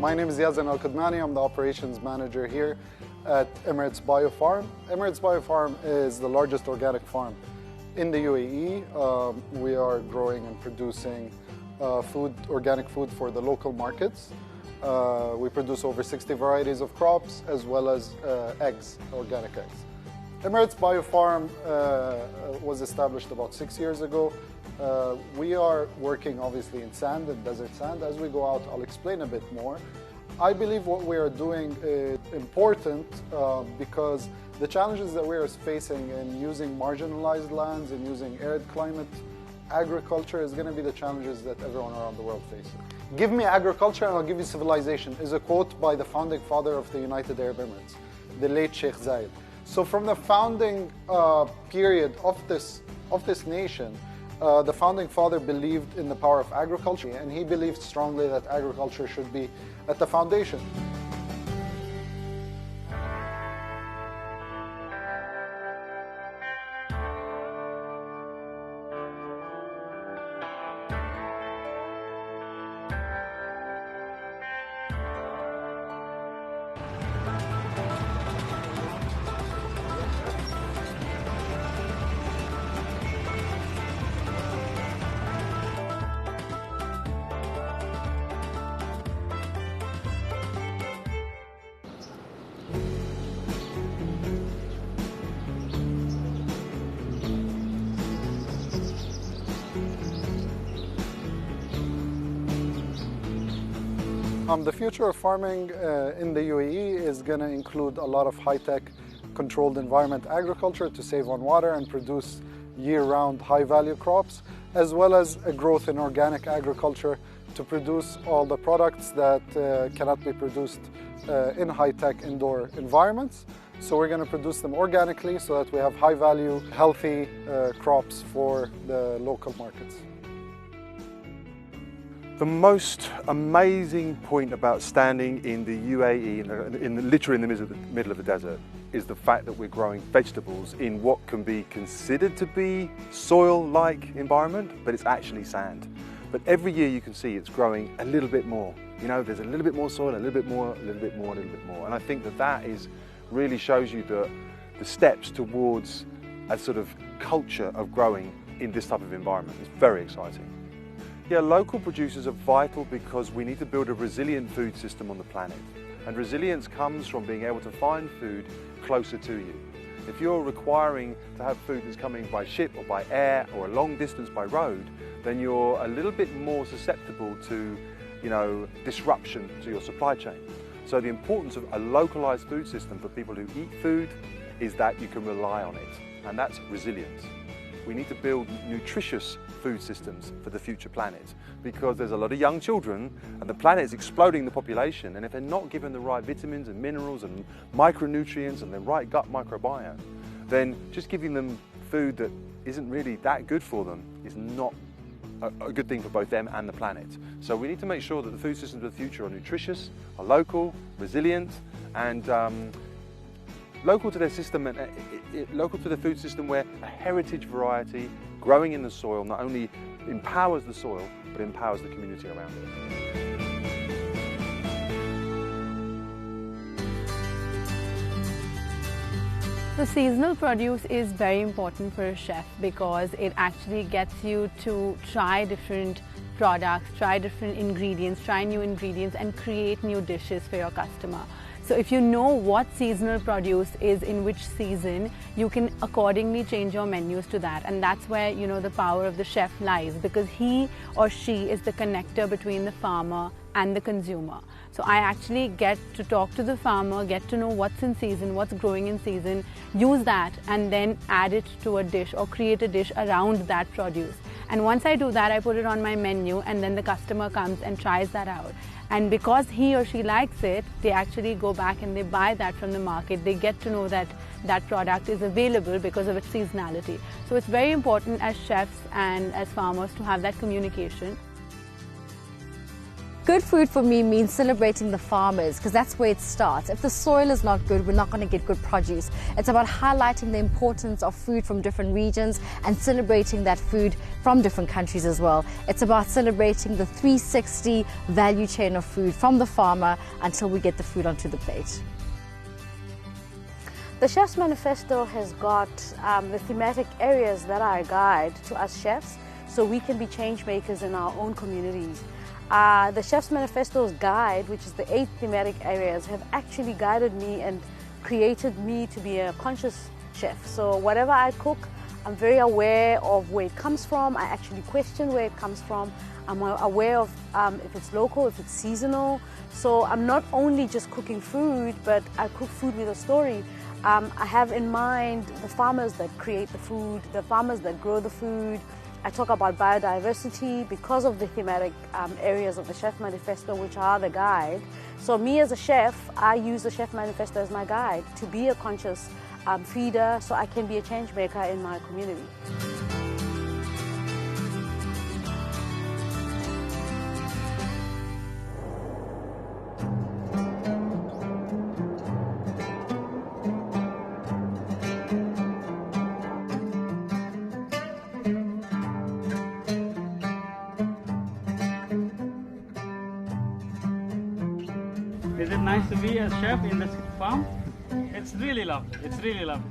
My name is Yazan Al-Qadmani. I'm the operations manager here at Emirates Bio Farm. Emirates Bio Farm is the largest organic farm in the UAE. We are growing and producing organic food for the local markets. We produce over 60 varieties of crops as well as eggs, organic eggs. Emirates Bio Farm was established about 6 years ago. We are working obviously in sand and desert sand. As we go out, I'll explain a bit more. I believe what we are doing is important because the challenges that we are facing in using marginalized lands and using arid climate agriculture is going to be the challenges that everyone around the world faces. Give me agriculture and I'll give you civilization is a quote by the founding father of the United Arab Emirates, the late Sheikh Zayed. So from the founding period of this nation, the founding father believed in the power of agriculture, and he believed strongly that agriculture should be at the foundation. The future of farming in the UAE is going to include a lot of high-tech controlled environment agriculture to save on water and produce year-round high-value crops, as well as a growth in organic agriculture to produce all the products that cannot be produced in high-tech indoor environments. So we're going to produce them organically so that we have high-value, healthy crops for the local markets. The most amazing point about standing in the UAE, literally in the middle of the desert, is the fact that we're growing vegetables in what can be considered to be soil-like environment, but it's actually sand. But every year you can see it's growing a little bit more. You know, there's a little bit more soil, a little bit more, a little bit more, a little bit more. And I think that really shows you the steps towards a sort of culture of growing in this type of environment. It's very exciting. Yeah, local producers are vital because we need to build a resilient food system on the planet. And resilience comes from being able to find food closer to you. If you're requiring to have food that's coming by ship or by air or a long distance by road, then you're a little bit more susceptible to, disruption to your supply chain. So the importance of a localized food system for people who eat food is that you can rely on it, and that's resilience. We need to build nutritious food systems for the future planet because there's a lot of young children and the planet is exploding the population, and if they're not given the right vitamins and minerals and micronutrients and the right gut microbiome, then just giving them food that isn't really that good for them is not a good thing for both them and the planet. So we need to make sure that the food systems of the future are nutritious, are local, resilient, and local to their system and local to the food system, where a heritage variety growing in the soil not only empowers the soil but empowers the community around it. The seasonal produce is very important for a chef because it actually gets you to try different products, try different ingredients, try new ingredients and create new dishes for your customer. So if you know what seasonal produce is in which season, you can accordingly change your menus to that. And that's where, the power of the chef lies, because he or she is the connector between the farmer and the consumer. So I actually get to talk to the farmer, get to know what's in season, what's growing in season, use that and then add it to a dish or create a dish around that produce. And once I do that, I put it on my menu and then the customer comes and tries that out. And because he or she likes it, they actually go back and they buy that from the market. They get to know that that product is available because of its seasonality. So it's very important as chefs and as farmers to have that communication. Good food for me means celebrating the farmers, because that's where it starts. If the soil is not good, we're not going to get good produce. It's about highlighting the importance of food from different regions and celebrating that food from different countries as well. It's about celebrating the 360 value chain of food from the farmer until we get the food onto the plate. The Chef's Manifesto has got the thematic areas that are a guide to us chefs, so we can be change makers in our own communities. The Chef's Manifesto's guide, which is the 8 thematic areas, have actually guided me and created me to be a conscious chef. So whatever I cook, I'm very aware of where it comes from. I actually question where it comes from. I'm aware of if it's local, if it's seasonal. So I'm not only just cooking food, but I cook food with a story. I have in mind the farmers that create the food, the farmers that grow the food. I talk about biodiversity because of the thematic areas of the Chef Manifesto, which are the guide. So me as a chef, I use the Chef Manifesto as my guide to be a conscious feeder, so I can be a change maker in my community. Is it nice to be a chef in this farm? It's really lovely. It's really lovely.